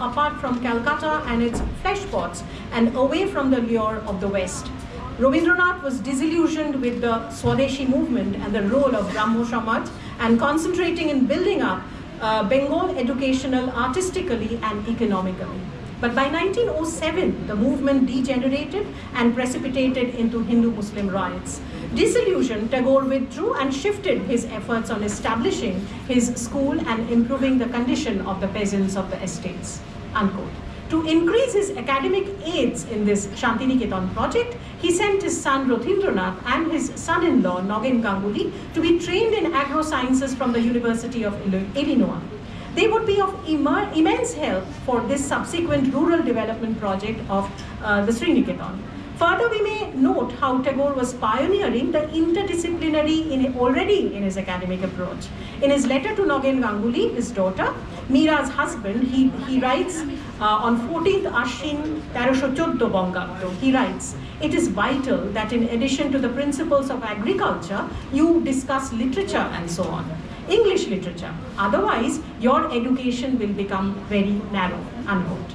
apart from Calcutta and its flesh pots and away from the lure of the West. Rabindranath was disillusioned with the Swadeshi movement and the role of Brahmo Samaj and concentrating in building up Bengal educational, artistically and economically. But by 1907, the movement degenerated and precipitated into Hindu-Muslim riots. Disillusioned, Tagore withdrew and shifted his efforts on establishing his school and improving the condition of the peasants of the estates, unquote. To increase his academic aids in this Shantiniketan project, he sent his son Rathindranath and his son-in-law Nogin Ganguly to be trained in agro-sciences from the University of Illinois. They would be of immense help for this subsequent rural development project of the Sriniketan. Further, we may note how Tagore was pioneering the interdisciplinary already in his academic approach. In his letter to Nogin Ganguly, his daughter, Mira's husband, he writes on 14th Ashwin 1314 Bangabdo, he writes, "It is vital that in addition to the principles of agriculture, you discuss literature and so on. English literature. Otherwise, your education will become very narrow," unquote.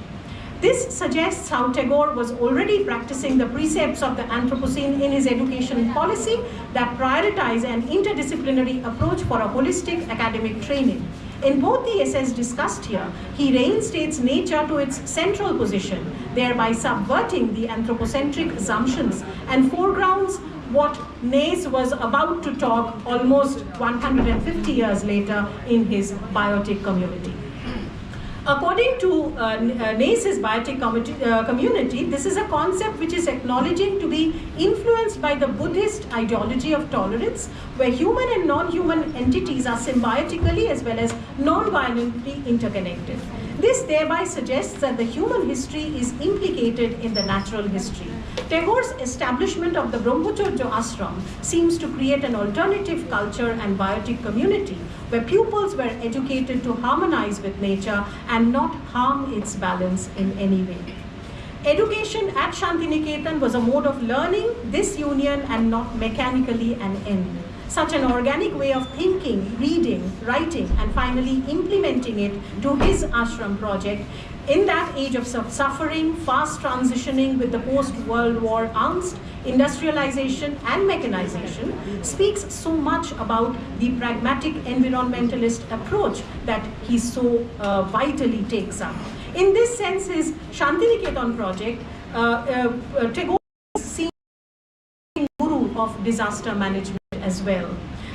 This suggests how Tagore was already practicing the precepts of the Anthropocene in his education policy that prioritize an interdisciplinary approach for a holistic academic training. In both the essays discussed here, he reinstates nature to its central position, thereby subverting the anthropocentric assumptions and foregrounds what Naze was about to talk almost 150 years later in his biotic community. According to Naze's biotic community, this is a concept which is acknowledging to be influenced by the Buddhist ideology of tolerance, where human and non-human entities are symbiotically as well as non-violently interconnected. This thereby suggests that the human history is implicated in the natural history. Tagore's establishment of the Brahmacharya ashram seems to create an alternative culture and biotic community where pupils were educated to harmonize with nature and not harm its balance in any way. Education at Shantiniketan was a mode of learning this union and not mechanically an end. Such an organic way of thinking, reading, writing, and finally implementing it to his ashram project in that age of suffering, fast transitioning with the post-World War angst, industrialization and mechanization, speaks so much about the pragmatic environmentalist approach that he so vitally takes up. In this sense, his Shantiniketan project, Tagore is seen as guru of disaster management as well.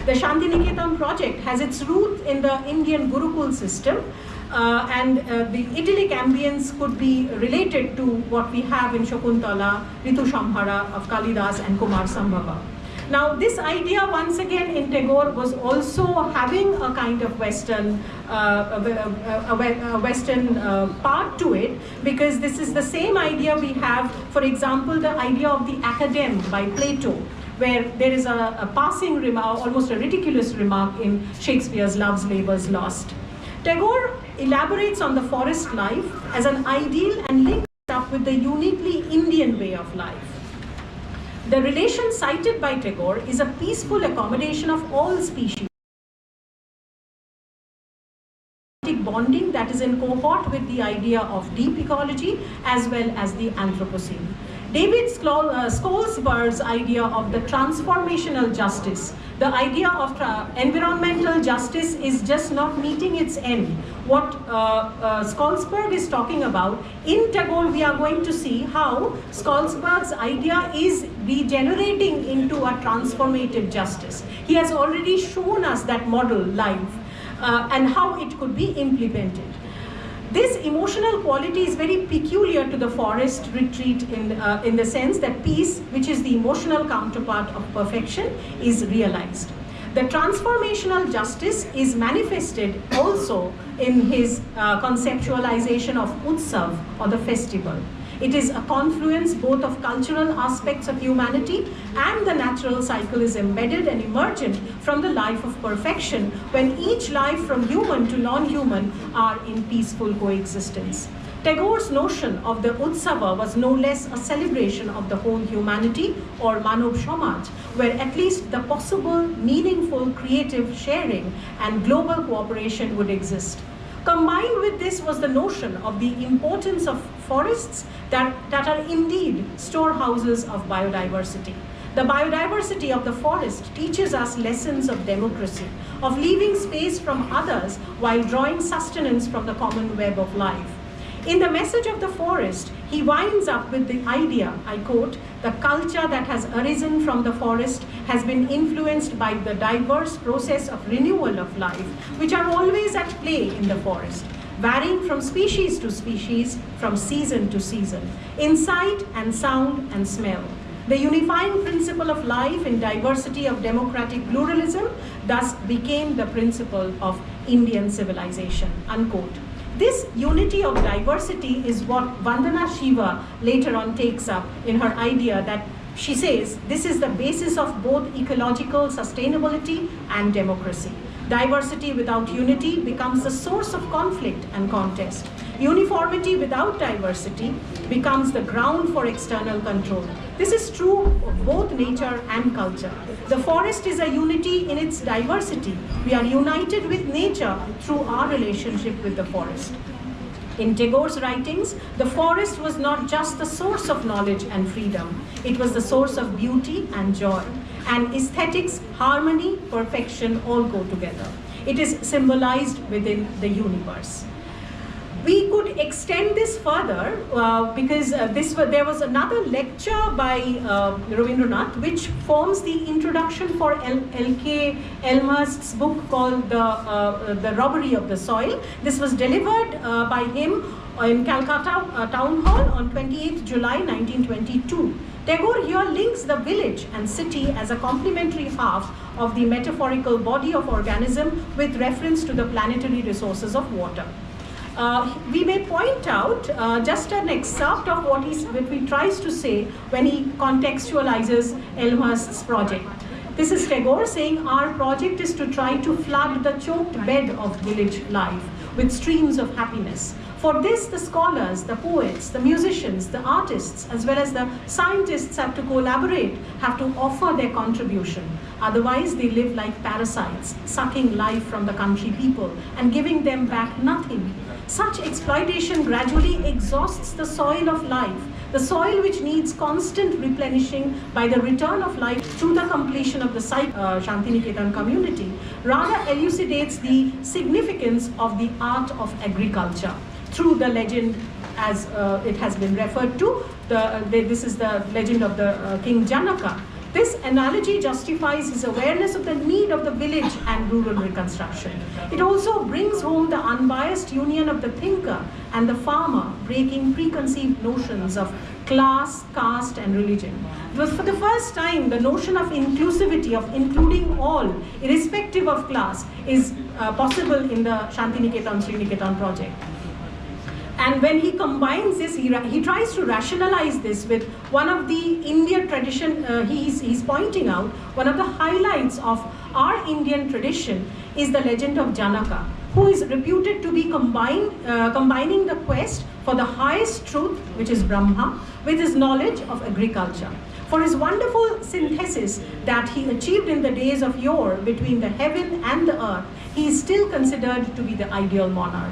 The Shantiniketan project has its roots in the Indian Gurukul system, and the idyllic ambience could be related to what we have in Shakuntala, Ritu Samhara of Kalidas and Kumar Sambhava. Now, this idea once again in Tagore was also having a kind of Western part to it, because this is the same idea we have, for example, the idea of the academe by Plato, where there is a passing remark, almost a ridiculous remark in Shakespeare's Love's Labour's Lost. Tagore elaborates on the forest life as an ideal and links it up with the uniquely Indian way of life. The relation cited by Tagore is a peaceful accommodation of all species, bonding that is in cohort with the idea of deep ecology as well as the Anthropocene. David Skolsberg's idea of the transformational justice, the idea of environmental justice is just not meeting its end. What Skolsberg is talking about, in Tagore we are going to see how Skolsberg's idea is degenerating into a transformative justice. He has already shown us that model live and how it could be implemented. This emotional quality is very peculiar to the forest retreat in the sense that peace, which is the emotional counterpart of perfection, is realized. The transformational justice is manifested also in his conceptualization of Utsav, or the festival. It is a confluence both of cultural aspects of humanity and the natural cycle is embedded and emergent from the life of perfection, when each life from human to non-human are in peaceful coexistence. Tagore's notion of the Utsava was no less a celebration of the whole humanity, or Manav Samaj, where at least the possible, meaningful, creative sharing and global cooperation would exist. Combined with this was the notion of the importance of forests that are indeed storehouses of biodiversity. The biodiversity of the forest teaches us lessons of democracy, of leaving space from others while drawing sustenance from the common web of life. In the message of the forest, he winds up with the idea, I quote, "The culture that has arisen from the forest has been influenced by the diverse process of renewal of life, which are always at play in the forest, varying from species to species, from season to season, in sight and sound and smell. The unifying principle of life in diversity of democratic pluralism thus became the principle of Indian civilization," unquote. This unity of diversity is what Vandana Shiva later on takes up in her idea that she says this is the basis of both ecological sustainability and democracy. Diversity without unity becomes the source of conflict and contest. Uniformity without diversity becomes the ground for external control. This is true of both nature and culture. The forest is a unity in its diversity. We are united with nature through our relationship with the forest. In Tagore's writings, the forest was not just the source of knowledge and freedom. It was the source of beauty and joy. And aesthetics, harmony, perfection all go together. It is symbolized within the universe. We could extend this further because there was another lecture by Rabindranath which forms the introduction for L.K. Elmhurst's book called The Robbery of the Soil. This was delivered by him in Calcutta Town Hall on 28th July 1922. Tagore here links the village and city as a complementary half of the metaphorical body of organism with reference to the planetary resources of water. We may point out just an excerpt of what he tries to say when he contextualizes Elmhurst's project. This is Tagore saying, "Our project is to try to flood the choked bed of village life with streams of happiness. For this, the scholars, the poets, the musicians, the artists, as well as the scientists have to collaborate, have to offer their contribution. Otherwise, they live like parasites, sucking life from the country people and giving them back nothing. Such exploitation gradually exhausts the soil of life, the soil which needs constant replenishing by the return of life through the completion of the Shantiniketan community, rather elucidates the significance of the art of agriculture through the legend as it has been referred to. This is the legend of the King Janaka. This analogy justifies his awareness of the need of the village and rural reconstruction. It also brings home the unbiased union of the thinker and the farmer, breaking preconceived notions of class, caste, and religion. For the first time, the notion of inclusivity, of including all, irrespective of class, is possible in the Shantiniketan Sriniketan project. And when he combines this, he tries to rationalize this with one of the Indian tradition, he's pointing out, one of the highlights of our Indian tradition is the legend of Janaka, who is reputed to be combining the quest for the highest truth, which is Brahma, with his knowledge of agriculture. For his wonderful synthesis that he achieved in the days of yore between the heaven and the earth, he is still considered to be the ideal monarch.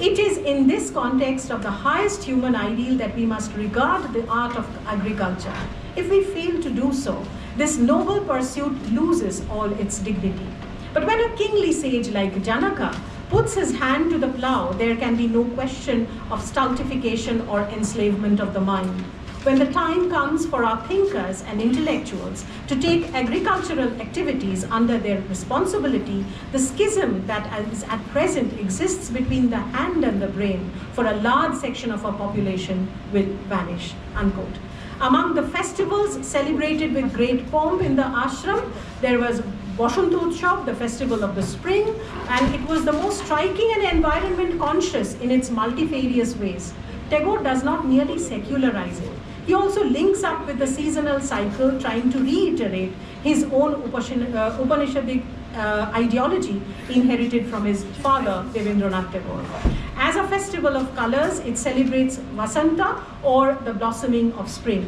It is in this context of the highest human ideal that we must regard the art of agriculture. If we fail to do so, this noble pursuit loses all its dignity. But when a kingly sage like Janaka puts his hand to the plow, there can be no question of stultification or enslavement of the mind. When the time comes for our thinkers and intellectuals to take agricultural activities under their responsibility, the schism that at present exists between the hand and the brain for a large section of our population will vanish," unquote. Among the festivals celebrated with great pomp in the ashram, there was Basantotsav, the festival of the spring, and it was the most striking and environment conscious in its multifarious ways. Tagore does not merely secularize it. He also links up with the seasonal cycle, trying to reiterate his own Upanishadic ideology inherited from his father, Devendranath Tagore. As a festival of colors, it celebrates Vasanta, or the blossoming of spring.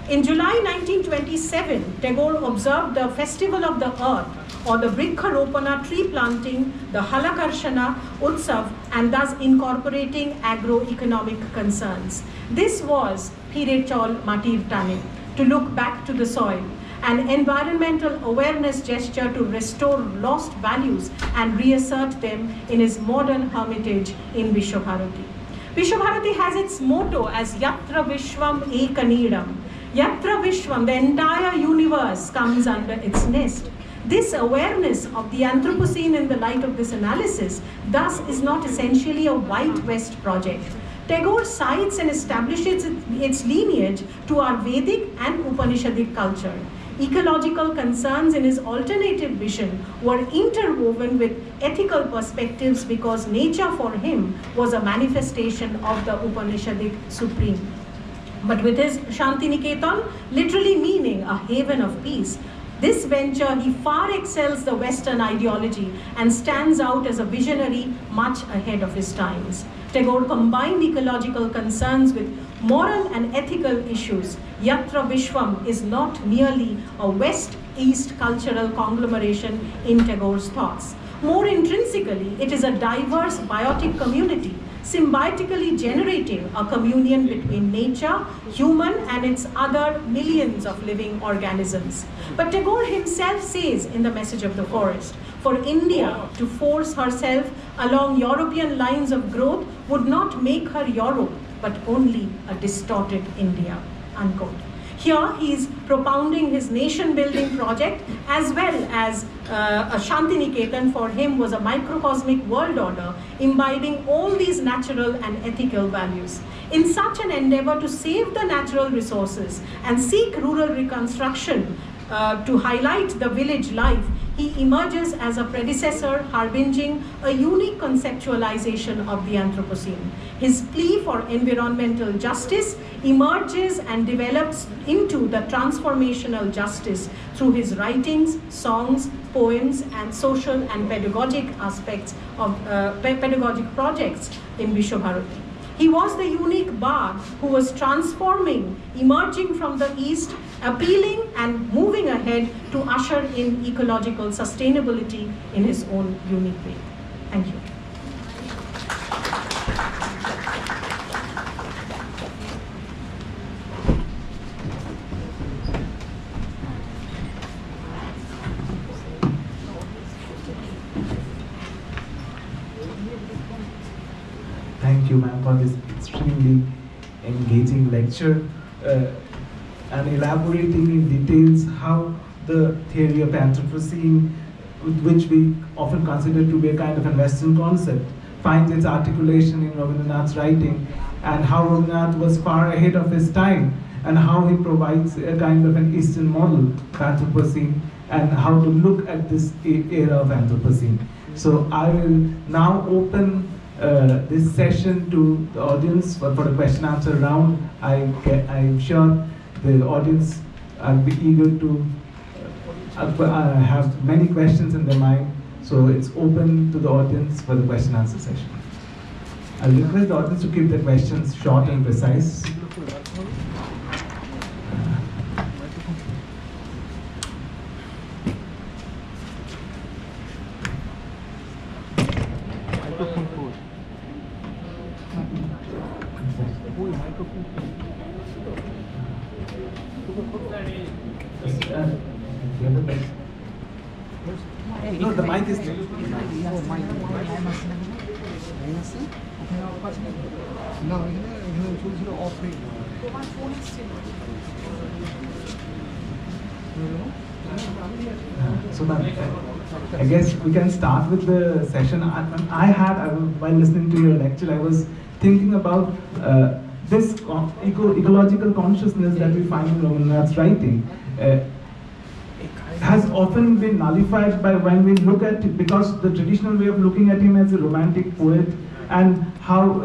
In July 1927, Tagore observed the Festival of the Earth, or the Vriksharopana, tree planting, the Halakarshana Utsav, and thus incorporating agroeconomic concerns. This was Phire Chol Matir Tane, to look back to the soil, an environmental awareness gesture to restore lost values and reassert them in his modern hermitage in Vishwabharati. Vishwabharati has its motto as Yatra Vishwam Ekanidam. Yatra Vishwam, the entire universe, comes under its nest. This awareness of the Anthropocene in the light of this analysis thus is not essentially a white West project. Tagore cites and establishes its lineage to our Vedic and Upanishadic culture. Ecological concerns in his alternative vision were interwoven with ethical perspectives because nature for him was a manifestation of the Upanishadic supreme. But with his Shantiniketan literally meaning a haven of peace, this venture he far excels the Western ideology and stands out as a visionary much ahead of his times. Tagore combined ecological concerns with moral and ethical issues. Yatra Vishwam is not merely a West-East cultural conglomeration in Tagore's thoughts. More intrinsically, it is a diverse biotic community, symbiotically generating a communion between nature, human, and its other millions of living organisms. But Tagore himself says in The Message of the Forest, for India to force herself along European lines of growth would not make her Europe, but only a distorted India, unquote. Here he is propounding his nation-building project as well as a Shantiniketan for him was a microcosmic world order imbibing all these natural and ethical values. In such an endeavor to save the natural resources and seek rural reconstruction to highlight the village life, he emerges as a predecessor harbinging a unique conceptualization of the Anthropocene. His plea for environmental justice emerges and develops into the transformational justice through his writings, songs, poems, and social and pedagogic aspects of pedagogic projects in Vishwabharati. He was the unique bard who was transforming, emerging from the East, appealing and moving ahead to usher in ecological sustainability in his own unique way. Thank you. Thank you, ma'am, for this extremely engaging lecture and elaborating in details how the theory of Anthropocene, which we often consider to be a kind of a Western concept, finds its articulation in Rabindranath's writing, and how Rabindranath was far ahead of his time, and how he provides a kind of an Eastern model of Anthropocene, and how to look at this era of Anthropocene. So I will now open this session to the audience for the question answer round. I'm sure the audience will be eager to have many questions in their mind. So it's open to the audience for the question answer session. I'll request the audience to keep the questions short and precise. No, the mic is there. So I guess we can start with the session. While listening to your lecture, I was thinking about this ecological consciousness that we find in Rabindranath's writing. Has often been nullified by when we look at it, because the traditional way of looking at him as a romantic poet and how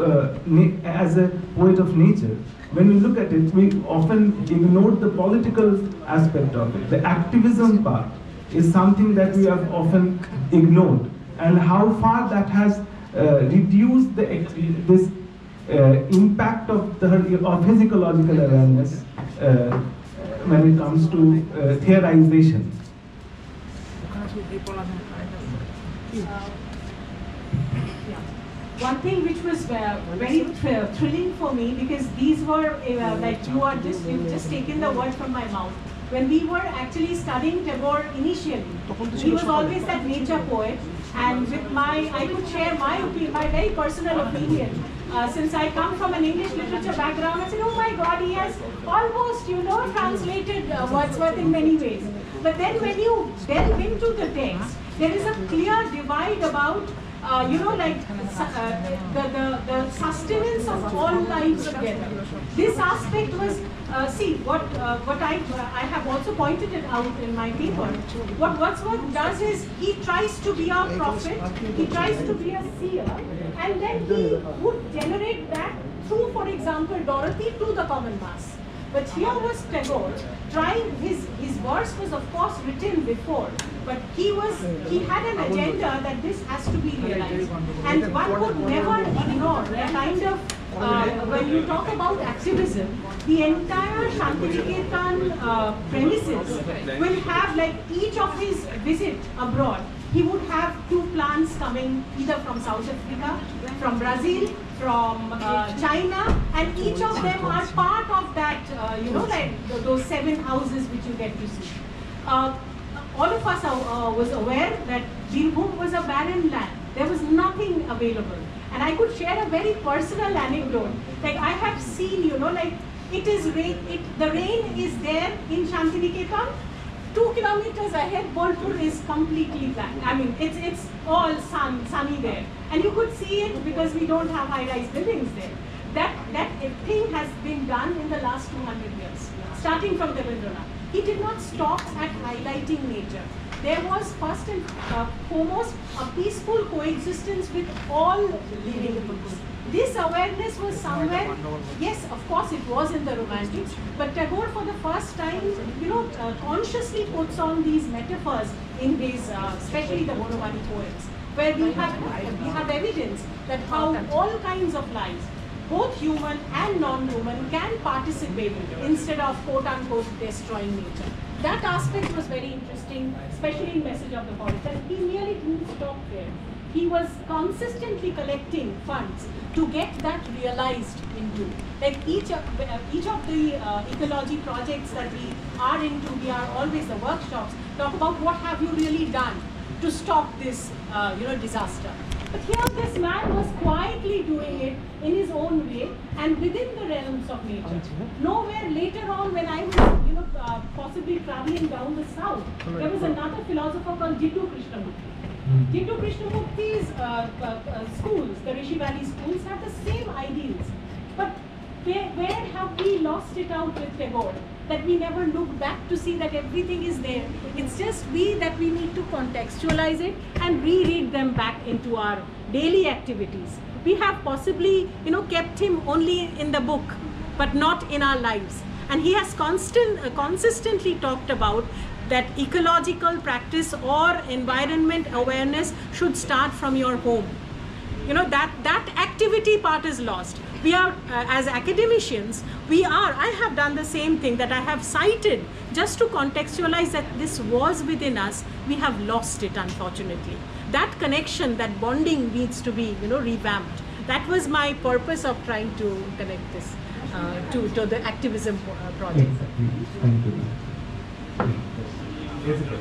as a poet of nature. When we look at it, we often ignore the political aspect of it. The activism part is something that we have often ignored, and how far that has reduced this impact of his ecological awareness when it comes to theorization. Yeah. One thing which was very thrilling for me, because these were like you've just taken the word from my mouth. When we were actually studying Tagore initially, he was always that nature poet, and with I could share my opinion, my very personal opinion. Since I come from an English literature background, I said, oh my God, he has almost, translated Wordsworth in many ways. But then when you delve into the text, there is a clear divide about the sustenance of all lives together. This aspect was, what I have also pointed it out in my paper. What Wordsworth does is he tries to be a prophet, he tries to be a seer, and then he would generate that through, for example, Dorothy to the common mass. But here was Tagore trying, his verse was of course written before, but he had an agenda that this has to be realized. And one could never ignore the kind of, when you talk about activism, the entire Shantiniketan premises will have, like, each of his visit abroad, he would have 2 plants coming either from South Africa, from Brazil, from China, and each of them are part of that, like those 7 houses which you get to see. All of us was aware that Birbhum was a barren land. There was nothing available. And I could share a very personal anecdote. Like, I have seen, the rain is there in Shantiniketan. 2 kilometers ahead, Bolpur is completely black. I mean, it's all sunny there. And you could see it because we don't have high-rise buildings there. That thing has been done in the last 200 years, starting from Devendranath. He did not stop at highlighting nature. There was first and foremost a peaceful coexistence with all living beings. This awareness was somewhere, yes, of course it was in the Romantics, but Tagore for the first time, consciously puts on these metaphors in his, especially the Bonavani poems, where we have evidence that how all kinds of lives, both human and non-human, can participate instead of quote-unquote destroying nature. That aspect was very interesting, especially in Message of the Forest, and he really didn't stop there. He was consistently collecting funds to get that realized into. Like each of the ecology projects that we are into, we are always the workshops, talk about what have you really done to stop this disaster. But here this man was quietly doing it in his own way and within the realms of nature. Nowhere later on, when I was possibly traveling down the south, there was another philosopher called Jiddu Krishnamurti. Jiddu Krishnamurti's schools, the Rishi Valley schools, have the same ideals. But where have we lost it out with Tagore? That we never look back to see that everything is there. It's just that we need to contextualize it and reread them back into our daily activities. We have possibly, kept him only in the book, but not in our lives. And he has consistently talked about that ecological practice or environment awareness should start from your home. That activity part is lost. We are, as academicians, I have done the same thing that I have cited just to contextualize that this was within us. We have lost it, unfortunately. That connection, that bonding needs to be, revamped. That was my purpose of trying to connect this to the activism project. Exactly. Thank you. Yes, sir.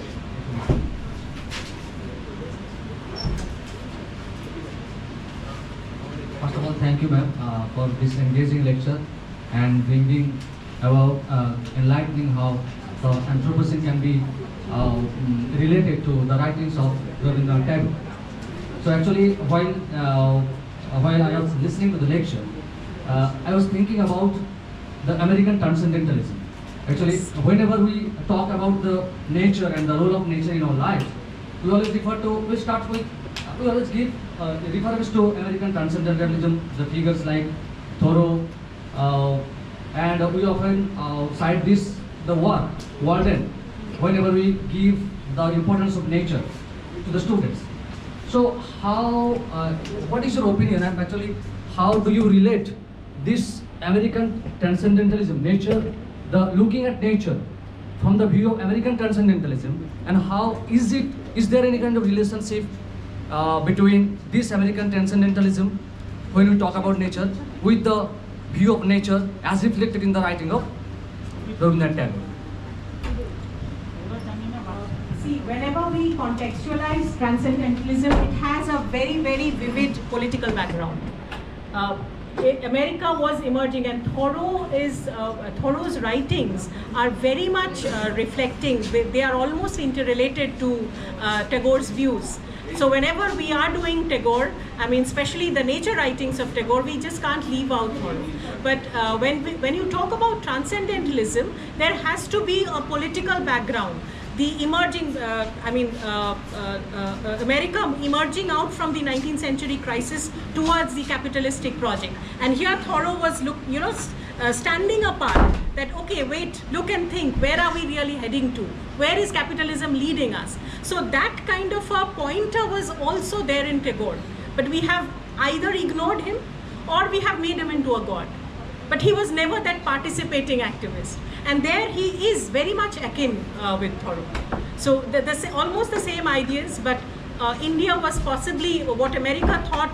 First of all, thank you, ma'am, for this engaging lecture and bringing about enlightening how the Anthropocene can be related to the writings of Rabindranath Tagore. So actually, while I was listening to the lecture, I was thinking about the American transcendentalism. Actually, whenever we talk about the nature and the role of nature in our life, we always we always give reference to American transcendentalism, the figures like Thoreau, and we often cite the work, Walden, whenever we give the importance of nature to the students. So what is your opinion, and actually how do you relate this American transcendentalism, nature, the looking at nature from the view of American transcendentalism, and how is there any kind of relationship between this American transcendentalism when we talk about nature with the view of nature as reflected in the writing of Rabindranath Tagore? See, whenever we contextualize transcendentalism, it has a very, very vivid political background. America was emerging, and Thoreau's writings are very much reflecting. They are almost interrelated to Tagore's views. So whenever we are doing Tagore, I mean, especially the nature writings of Tagore, we just can't leave out Thoreau. But when you talk about transcendentalism, there has to be a political background. The emerging, America emerging out from the 19th century crisis towards the capitalistic project. And here Thoreau was, standing apart that, okay, wait, look and think, where are we really heading to? Where is capitalism leading us? So that kind of a pointer was also there in Tagore. But we have either ignored him or we have made him into a god. But he was never that participating activist. And there he is very much akin with Thoreau. So almost the same ideas, but India was possibly what America thought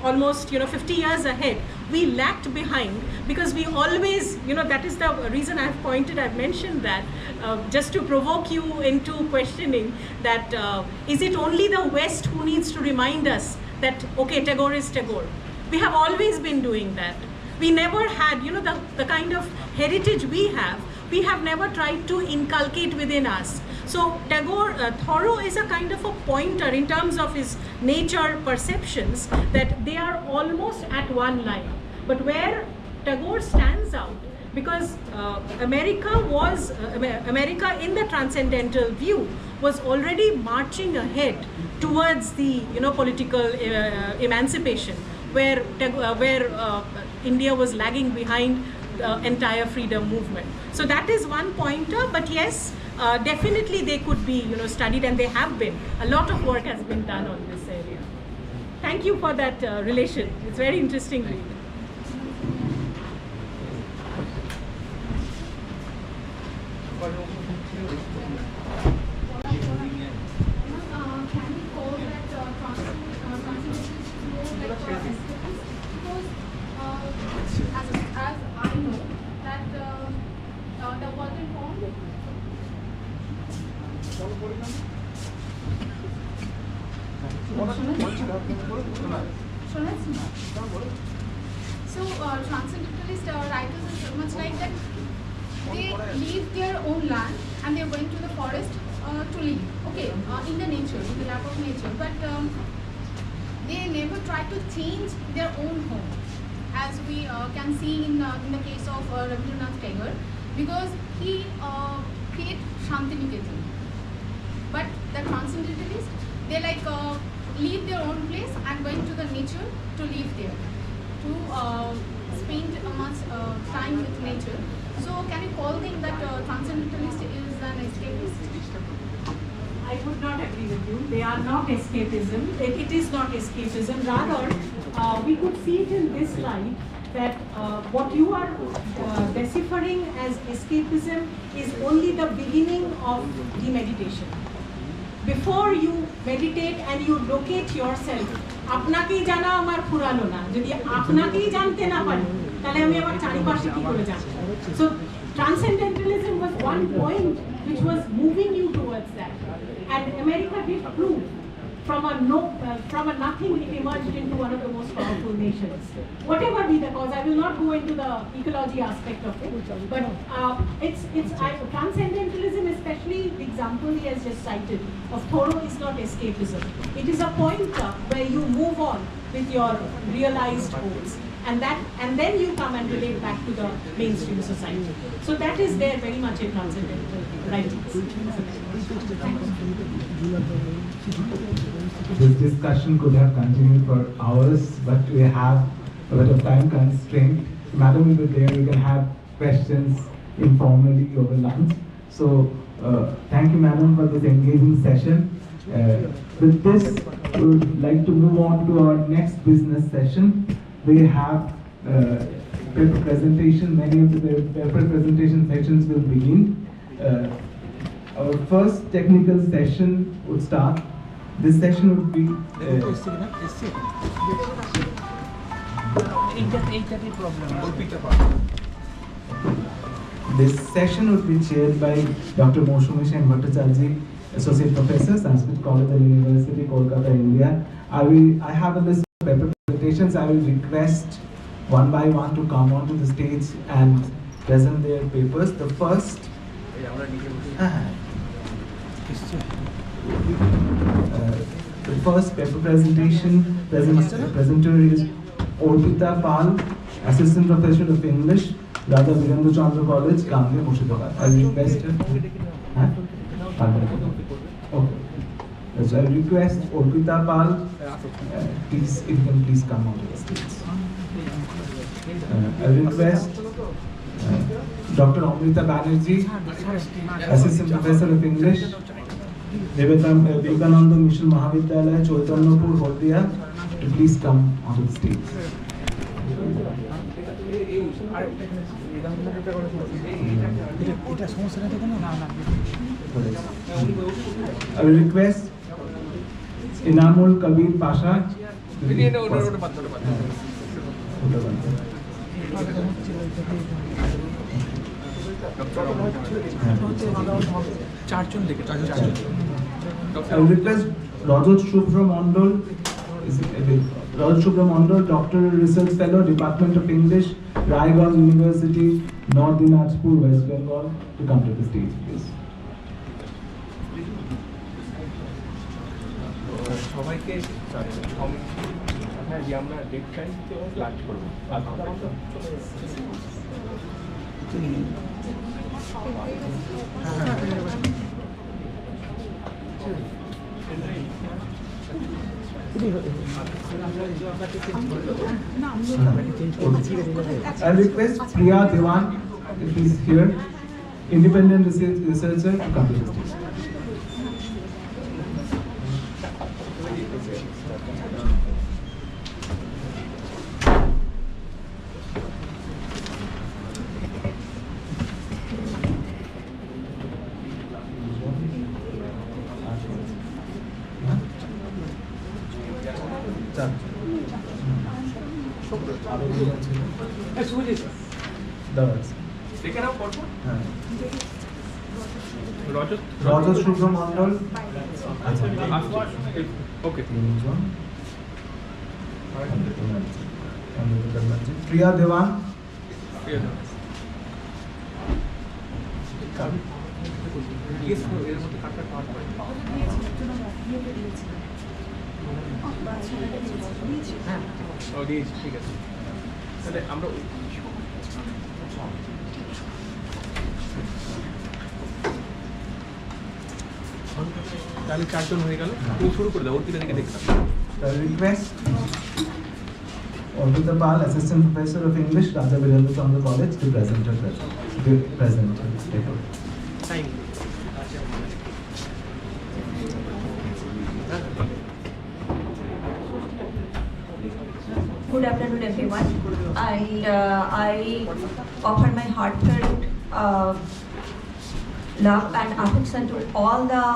almost 50 years ahead. We lagged behind because we always, that is the reason I've mentioned that, just to provoke you into questioning that is it only the West who needs to remind us that, okay, Tagore is Tagore. We have always been doing that. We never had, the kind of heritage we have never tried to inculcate within us. So Thoreau is a kind of a pointer in terms of his nature perceptions that they are almost at one line. But where Tagore stands out, because America in the transcendental view was already marching ahead towards the political emancipation, where India was lagging behind the entire freedom movement. So that is one pointer, but yes, definitely they could be studied, and they have been. A lot of work has been done on this area. Thank you for that relation. It's very interesting read. So transcendentalist writers is much like that. They leave their own land and they are going to the forest to live. Okay, in the nature, in the lap of nature, but they never try to change their own home, as we can see in the case of Rabindranath Tagore, because he created Shantiniketan. But the transcendentalists, they leave their own place and going to the nature to live there, to spend much time with nature. So can you call them that transcendentalist is an escapist? I would not agree with you. They are not escapism. It is not escapism. Rather, we could see it in this light that what you are deciphering as escapism is only the beginning of the meditation. Before you meditate and you locate yourself, আপনাকেই জানা আমার ফুরালো না, যদি আপনাকেই জানতে না পারি তাহলে আমি আবার চারিপাশে কি করে জানব? So transcendentalism was one point which was moving you towards that, and America did prove from a nothing it emerged into one of the most powerful nations. Whatever be the cause, I will not go into the ecology aspect of it, but transcendentalism, especially the example he has just cited of Thoreau, is not escapism. It is a pointer where you move on with your realized goals, and then you come and relate back to the mainstream society. So that is there very much in transcendental writings. This discussion could have continued for hours, but we have a bit of time constraint. Madam will be there, we can have questions informally over lunch. So thank you, Madam, for this engaging session. With this, we would like to move on to our next business session. We have paper presentation. Many of the paper presentation sessions will begin. Our first technical session would start. This session would be this session would be chaired by Dr. Moshumi Sen Bhattacharya, Associate Professor, Sanskrit College and University, Kolkata, India. I have a list of paper presentations. I will request one by one to come onto the stage and present their papers. The first paper presenter is Orpita Pal, Assistant Professor of English, Radha Virendra Chandra College, Kamli, Murshidabad. I request her. Okay. So I request Orpita Pal, please, if you can please come onto the stage. I request Dr. Amrita Banerjee, Assistant Professor of English, Vivekananda Mission Mahavidyalaya, Chaitanyapur, Haldia, to please come onto the stage. I will request Inamul Kabir Pasha. I will request Rajat Shubhra Mondal, Doctoral Research Fellow, Department of English, Raiganj University, North Dinajpur, West Bengal, to come to the stage, please. সবাইকে হ্যাঁ যে আমরা date time lunch করবো I request Priya Dewan, if he is here, independent researcher, to come to the stage. Rajat Shubhra Mondal. Okay. Priya Dewan. ঠিক আছে তাহলে আমরা তাহলে চারজন হয়ে গেল তুমি শুরু করে দাও ওর দিকে দেখতাম Request Orpita Pal, Assistant Professor of English, Radha Virendra Chandra College, to present her paper. Thank you. Good afternoon, everyone, and I offer my heartfelt love and affection to all the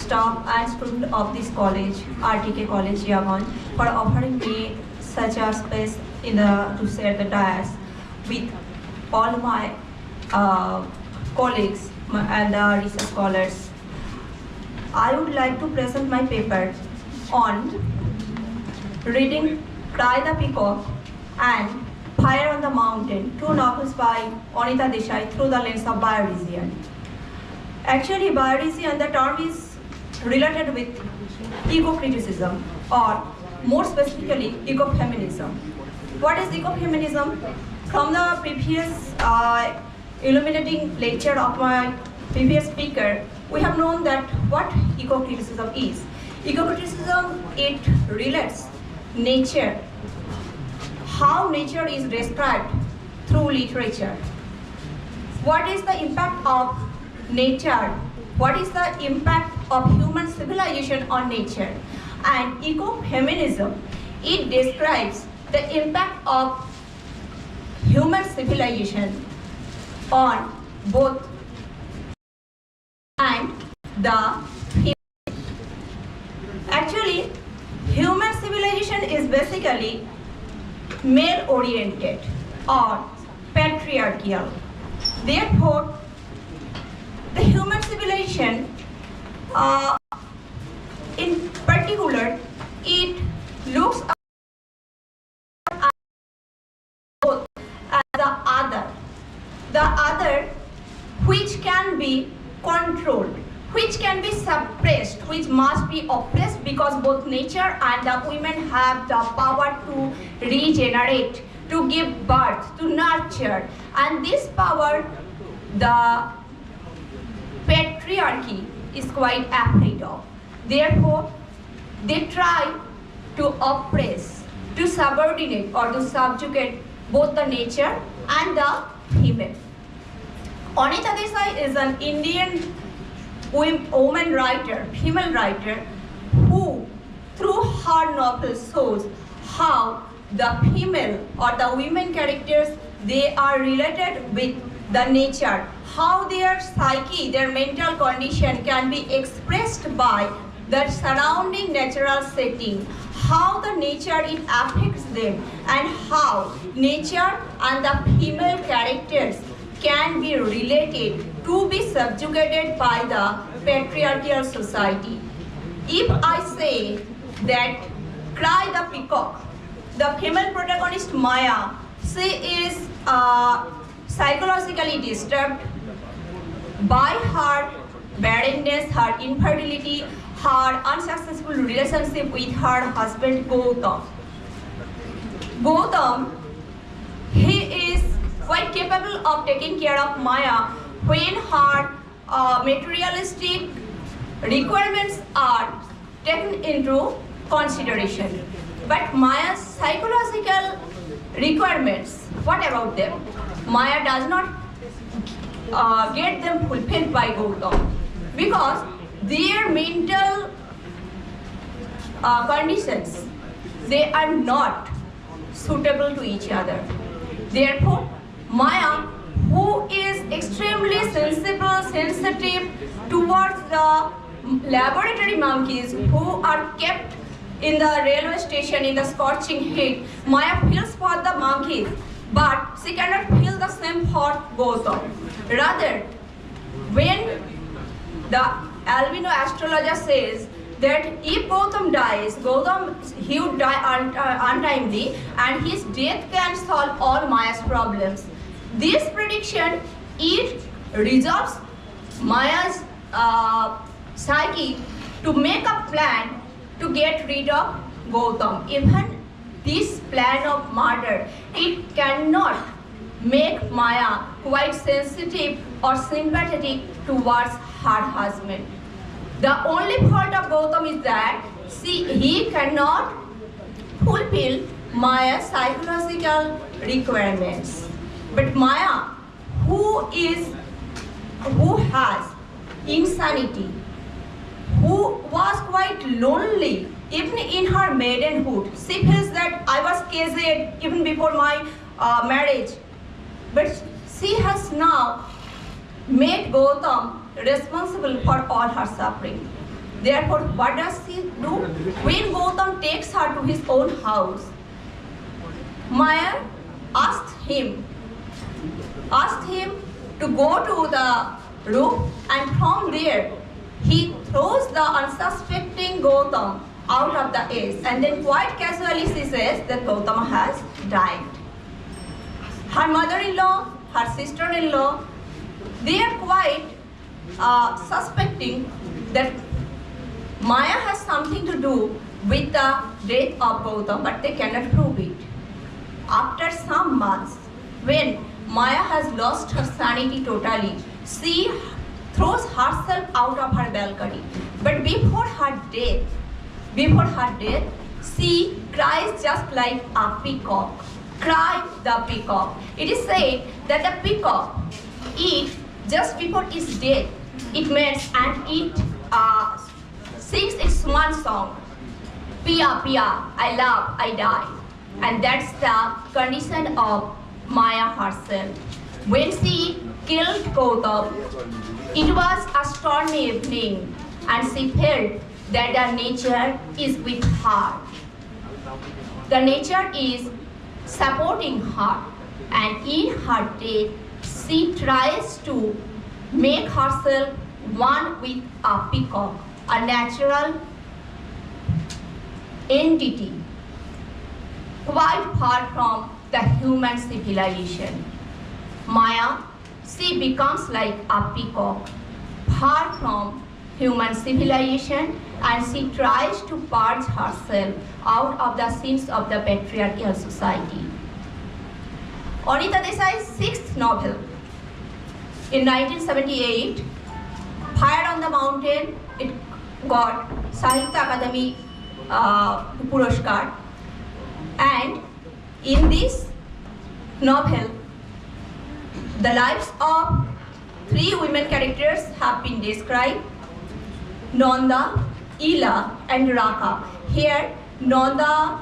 staff and students of this college, RTK College, Yaman, for offering me such a space to share the dais with all my colleagues and research scholars. I would like to present my paper on reading Cry the Peacock and Fire on the Mountain, two novels by Anita Desai through the lens of bioregion. Actually, bioregion, the term is related with eco-criticism, or more specifically, ecofeminism. What is ecofeminism? From the previous illuminating lecture of my previous speaker, we have known that what eco-criticism is. Eco-criticism, it relates nature, how nature is described through literature. What is the impact of nature? What is the impact of human civilization on nature? And ecofeminism, it describes the impact of human civilization on both and the female. Actually, human civilization is basically male oriented or patriarchal. Therefore, the human civilization in particular, it looks at both as the other which can be controlled, which can be suppressed, which must be oppressed, because both nature and the women have the power to regenerate, to give birth, to nurture, and this power the patriarchy is quite afraid of. Therefore, they try to oppress, to subordinate or to subjugate both the nature and the female. Anita Desai is an Indian woman writer, female writer, who through her novels shows how the female or the women characters, they are related with the nature, how their psyche, their mental condition can be expressed by the surrounding natural setting, how the nature it affects them, and how nature and the female characters can be related to be subjugated by the patriarchal society. If I say that Cry the Peacock, the female protagonist Maya, she is psychologically disturbed by her barrenness, her infertility, her unsuccessful relationship with her husband Gautam. Gautam, he is quite capable of taking care of Maya when her materialistic requirements are taken into consideration. But Maya's psychological requirements, what about them? Maya does not get them fulfilled by Gautam, because their mental conditions, they are not suitable to each other. Therefore, Maya, who is extremely sensitive towards the laboratory monkeys who are kept in the railway station in the scorching heat, Maya feels for the monkeys, but she cannot feel the same for Gautam. Rather, when the albino astrologer says that if Gautam dies, he would die untimely, and his death can solve all Maya's problems. This prediction, it resolves Maya's psyche to make a plan to get rid of Gautam. Even this plan of murder, it cannot make Maya quite sensitive or sympathetic towards her husband. The only fault of Gautam is that he cannot fulfill Maya's psychological requirements. But Maya, who has insanity, who was quite lonely even in her maidenhood, she feels that I was caged even before my marriage. But she has now made Gautam responsible for all her suffering. Therefore, what does she do? When Gautam takes her to his own house, Maya asked him to go to the roof, and from there he throws the unsuspecting Gautam out of the air, and then quite casually she says that Gautam has died. Her mother-in-law, her sister-in-law, they are quite suspecting that Maya has something to do with the death of Gautam, but they cannot prove it. After some months, when Maya has lost her sanity totally, she throws herself out of her balcony. But before her death, she cries just like a peacock. Cry the peacock. It is said that the peacock, just before its death, it mates and it sings its swan song. Pia, Pia, I love, I die. And that's the condition of Maya herself. When she killed Gautam, it was a stormy evening and she felt that the nature is with her. The nature is supporting her, and in her death, she tries to make herself one with a peacock, a natural entity, quite far from the human civilization. Maya, she becomes like a peacock, far from human civilization, and she tries to purge herself out of the sins of the patriarchal society. Anita Desai's sixth novel, in 1978, Fire on the Mountain, it got Sahitya Akademi Puraskar, and in this novel, the lives of three women characters have been described: Nanda, Ila, and Raka. Here, Nanda,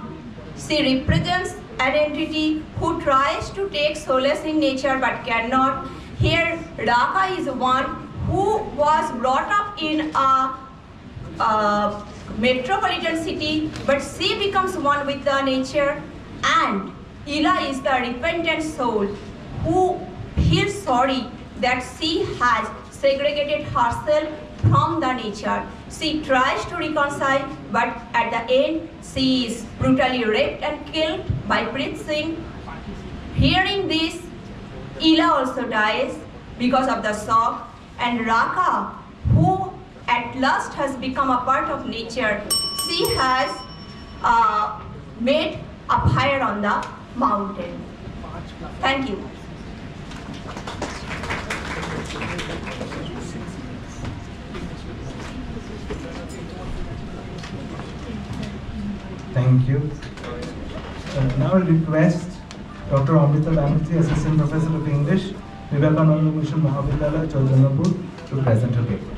she represents an entity who tries to take solace in nature but cannot. Here, Raka is one who was brought up in a metropolitan city, but she becomes one with the nature. And Ila is the repentant soul who feels sorry that she has segregated herself from the nature. She tries to reconcile, but at the end, she is brutally raped and killed by Preet Singh. Hearing this, Ila also dies because of the shock, and Raka, who at last has become a part of nature, she has made a fire on the mountain. Thank you. Thank you. Now I request Dr. Amrita Banerjee, Assistant Professor of English, Vivekananda Mission Mahavidyalaya, Chaitanyapur, to present her paper.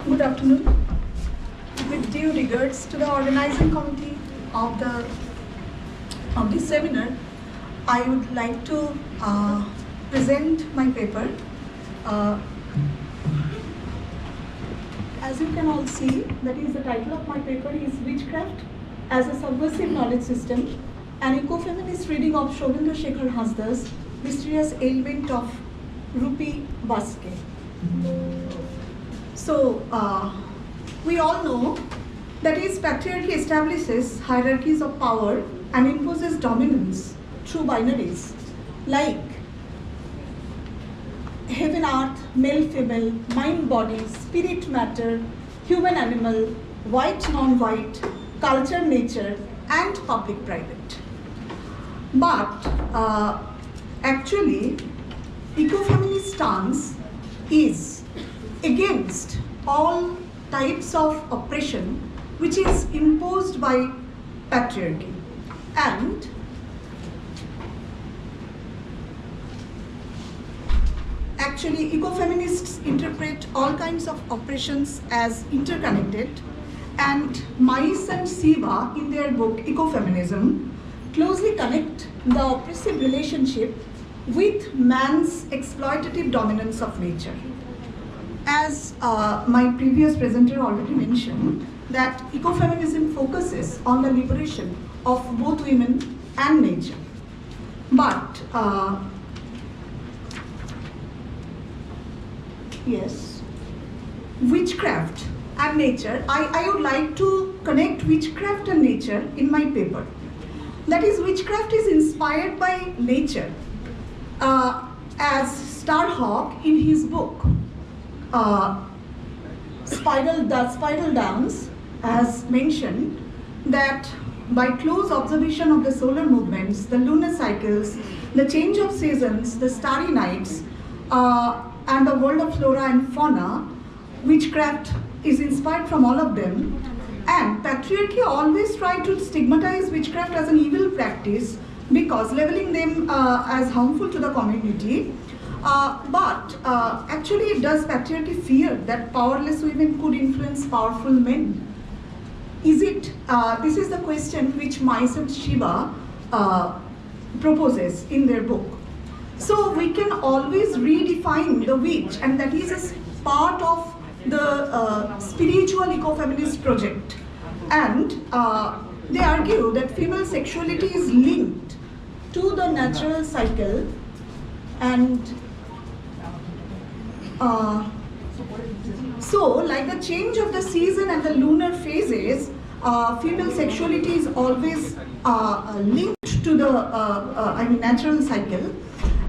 Good afternoon. With due regards to the organizing committee of this seminar, I would like to present my paper. As you can all see, that is the title of my paper is Witchcraft as a Subversive Knowledge System, an Ecofeminist reading of Shobindra Shekhar Hasda's Mysterious Ailment of Rupi Baske. So, we all know that is patriarchy establishes hierarchies of power and imposes dominance through binaries like heaven, earth, male, female, mind, body, spirit, matter, human, animal, white, non-white, culture, nature, and public, private. But actually, ecofeminist stance is against all types of oppression which is imposed by patriarchy, and actually ecofeminists interpret all kinds of oppressions as interconnected, and Mais and Siva in their book Ecofeminism closely connect the oppressive relationship with man's exploitative dominance of nature. as my previous presenter already mentioned, that ecofeminism focuses on the liberation of both women and nature. But yes, witchcraft and nature, I would like to connect witchcraft and nature in my paper. That is, witchcraft is inspired by nature, as Starhawk in his book Spiral Dance has mentioned that by close observation of the solar movements, the lunar cycles, the change of seasons, the starry nights, and the world of flora and fauna, witchcraft is inspired from all of them. And patriarchy always tried to stigmatize witchcraft as an evil practice because labeling them as harmful to the community. But actually, does patriarchy fear that powerless women could influence powerful men? Is it, this is the question which Mice and Shiva proposes in their book. So we can always redefine the witch, and that is a part of the spiritual ecofeminist project. And they argue that female sexuality is linked to the natural cycle, and so like the change of the season and the lunar phases, female sexuality is always linked to the natural cycle.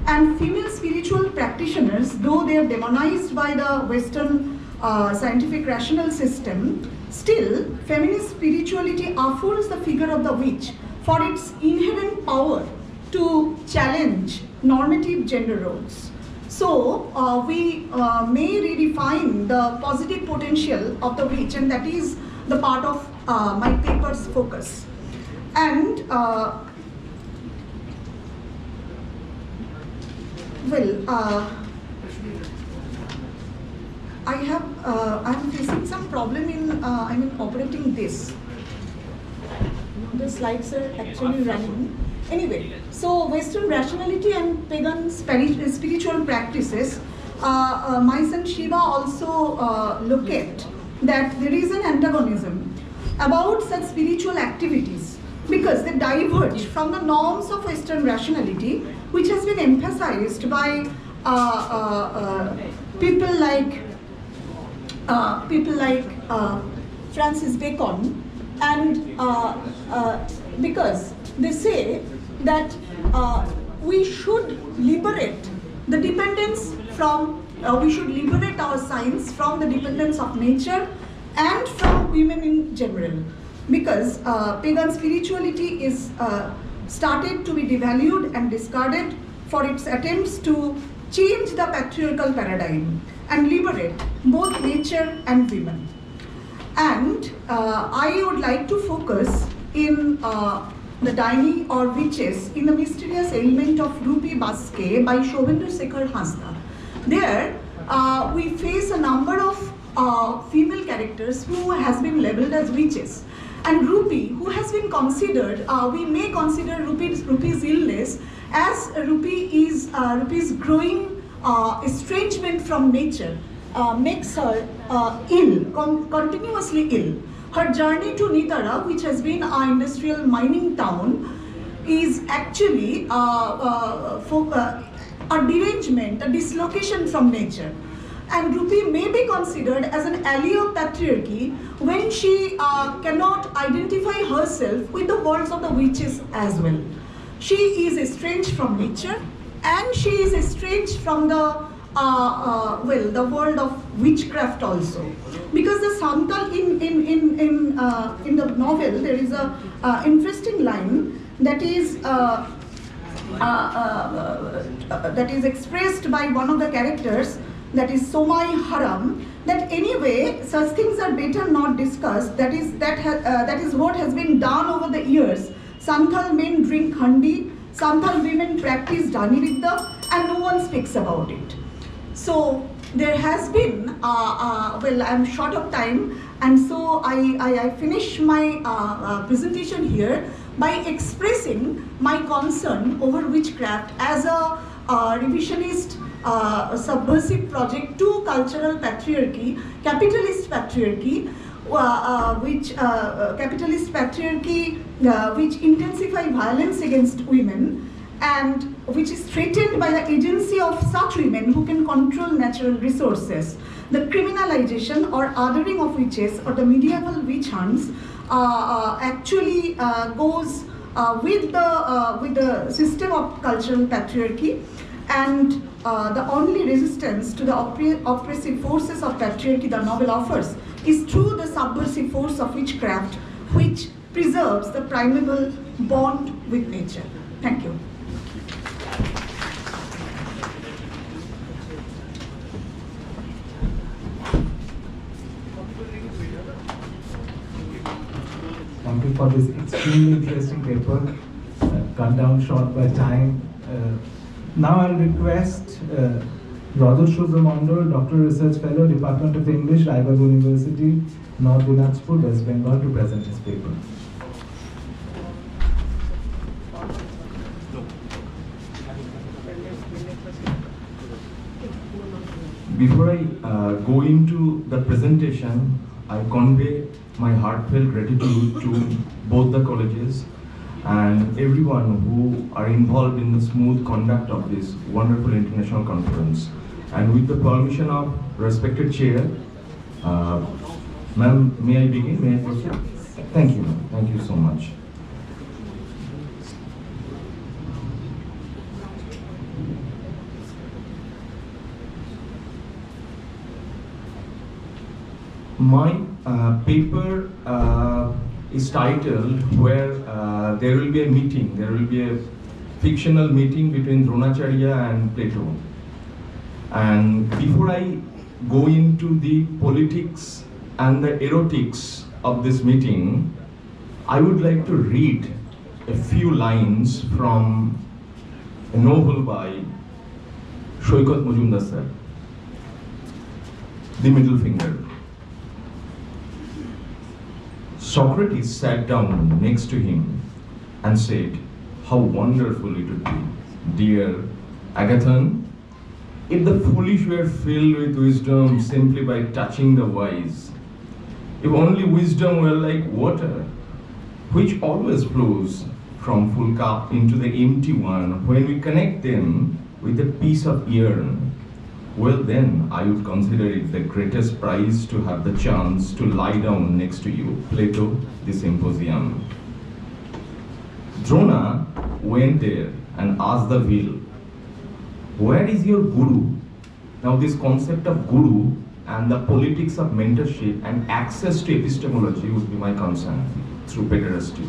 And female spiritual practitioners, though they are demonized by the Western scientific rational system, still feminist spirituality affords the figure of the witch for its inherent power to challenge normative gender roles. So we may redefine the positive potential of the witch, and that is the part of my paper's focus. And I'm facing some problem in operating this. The slides are actually running. Anyway, so Western rationality and pagan spiritual practices, Mice and Shiva also look at that there is an antagonism about such spiritual activities because they diverge from the norms of Western rationality, which has been emphasized by people like Francis Bacon, and because they say that we should liberate the dependence from, we should liberate our science from the dependence of nature and from women in general, because pagan spirituality is started to be devalued and discarded for its attempts to change the patriarchal paradigm and liberate both nature and women. And I would like to focus in the Daini or witches in the mysterious element of Rupi Baske by Shobhendra Shekhar Hasda. There we face a number of female characters who has been labeled as witches. And Rupi, who has been considered, we may consider Rupi's illness as Rupi's growing estrangement from nature makes her ill, continuously ill. Her journey to Nitara, which has been an industrial mining town, is actually a derangement, a dislocation from nature. And Rupi may be considered as an ally of patriarchy when she cannot identify herself with the worlds of the witches as well. She is estranged from nature, and she is estranged from the the world of witchcraft also, because the Santal in the novel there is a interesting line that is expressed by one of the characters, that is Somai Haram, that anyway such things are better not discussed. That is what has been done over the years. Santal men drink handi, Santal women practice Dhanividya, and no one speaks about it. So there has been, I'm short of time, and so I finish my presentation here by expressing my concern over witchcraft as a revisionist subversive project to cultural patriarchy, capitalist patriarchy, which intensify violence against women, and which is threatened by the agency of such women who can control natural resources. The criminalization or othering of witches or the medieval witch hunts actually goes with the system of cultural patriarchy, and the only resistance to the oppressive forces of patriarchy the novel offers is through the subversive force of witchcraft, which preserves the primeval bond with nature. Thank you. Thank you for this extremely interesting paper, cut down short by time. Now I'll request Radha Subramandal, Doctor Research Fellow, Department of English, Raigad University, North Dinajpur, West Bengal, to present his paper. Before I go into the presentation, I convey my heartfelt gratitude to both the colleges and everyone who are involved in the smooth conduct of this wonderful international conference. And with the permission of respected chair, ma'am, may I begin? May I proceed? Thank you, ma'am. Thank you so much. My paper is titled where there will be a meeting, there will be a fictional meeting between Dronacharya and Plato. And before I go into the politics and the erotics of this meeting, I would like to read a few lines from a novel by Shoikat Majumdar sir, The Middle Finger. Socrates sat down next to him and said, "How wonderful it would be, dear Agathon, if the foolish were filled with wisdom simply by touching the wise. If only wisdom were like water, which always flows from full cup into the empty one when we connect them with a piece of iron. Well then, I would consider it the greatest prize to have the chance to lie down next to you, Plato, the symposium." Drona went there and asked the wheel, "Where is your guru?" Now this concept of guru and the politics of mentorship and access to epistemology would be my concern through pederasty.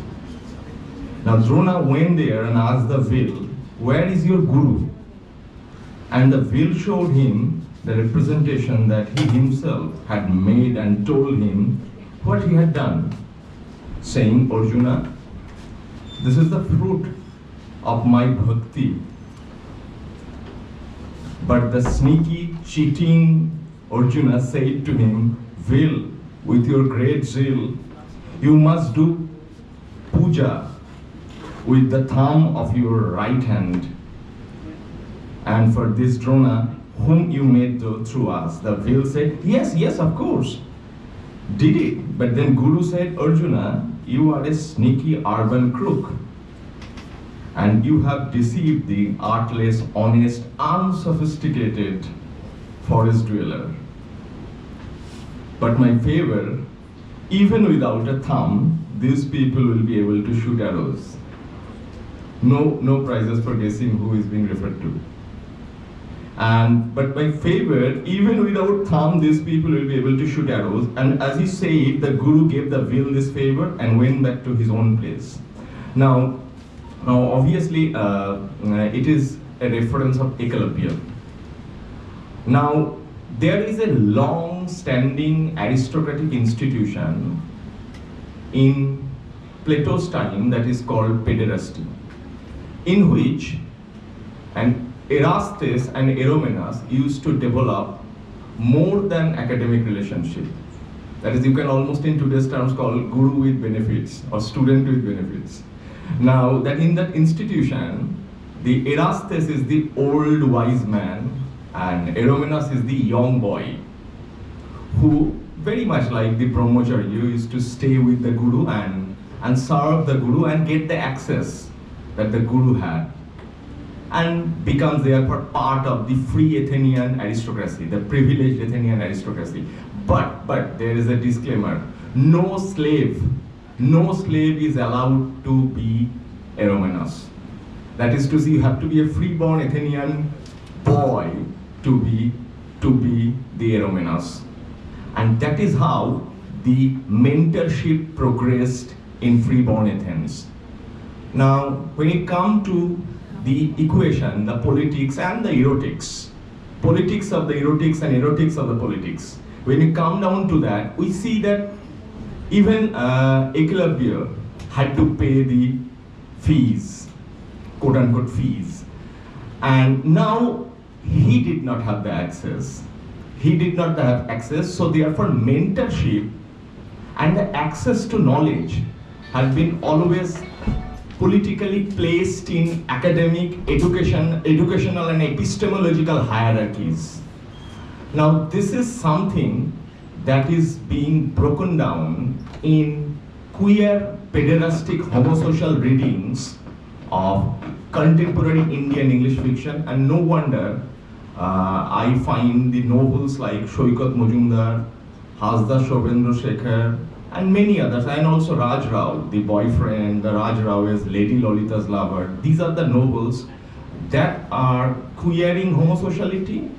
Now Drona went there and asked the wheel, "Where is your guru?" And the wheel showed him the representation that he himself had made and told him what he had done, saying, "Arjuna, this is the fruit of my bhakti." But the sneaky, cheating Arjuna said to him, "Will, with your great zeal, you must do puja with the thumb of your right hand. And for this Drona, whom you made through us." The wheel said, "Yes, yes, of course." Did it. But then Guru said, "Arjuna, you are a sneaky urban crook. And you have deceived the artless, honest, unsophisticated forest dweller. But my favor, even without a thumb, these people will be able to shoot arrows." No prizes for guessing who is being referred to. But by favor, even without thumb, these people will be able to shoot arrows. And as he said, the Guru gave the wheel this favor and went back to his own place. Now obviously, it is a reference of Ekalavya. Now, there is a long-standing aristocratic institution in Plato's time that is called pederasty, in which Erastes and Eromenas used to develop more than academic relationship. That is, you can almost in today's terms call guru with benefits or student with benefits. Now, that in that institution, the Erastes is the old wise man And Eromenos is the young boy who, very much like the Brahmacharya, used to stay with the Guru and serve the Guru and get the access that the Guru had, and becomes therefore part of the free Athenian aristocracy, the privileged Athenian aristocracy. But there is a disclaimer: no slave is allowed to be Eromenos. That is to say, you have to be a freeborn Athenian boy to be the Eromenos. And that is how the mentorship progressed in freeborn Athens. Now, when it comes to the equation, the politics and the erotics, politics of the erotics and erotics of the politics, when we come down to that, we see that even Eclavia had to pay the fees, quote unquote fees. And now he did not have the access. He did not have access, so therefore mentorship and the access to knowledge has been always politically placed in academic, educational and epistemological hierarchies. Now this is something that is being broken down in queer, pederastic, homosocial readings of contemporary Indian English fiction, and no wonder I find the novels like Shoikat Majumdar, Hasda Shobhendra Shekhar, and many others, and also Raj Rao, the boyfriend, the Raj Rao is Lady Lolita's lover. These are the novels that are queering homosociality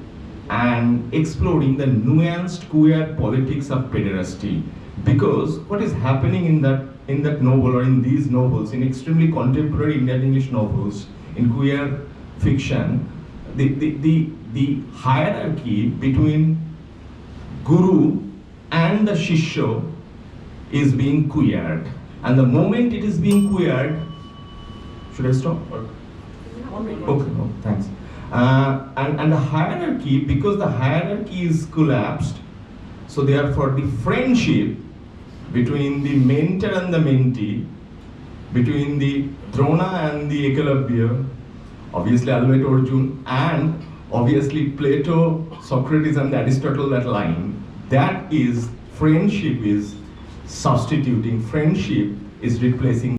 and exploring the nuanced queer politics of pederasty. Because what is happening in that novel, or in these novels, in extremely contemporary Indian English novels, in queer fiction, the hierarchy between Guru and the Shishya is being queered. And the moment it is being queered, should I stop? Okay, no, thanks. And the hierarchy, because the hierarchy is collapsed, so therefore the friendship between the mentor and the mentee, between the Drona and the Ekalavya, obviously Alvite Arjun, and obviously Plato, Socrates and Aristotle, that line, that is, friendship is substituting, friendship is replacing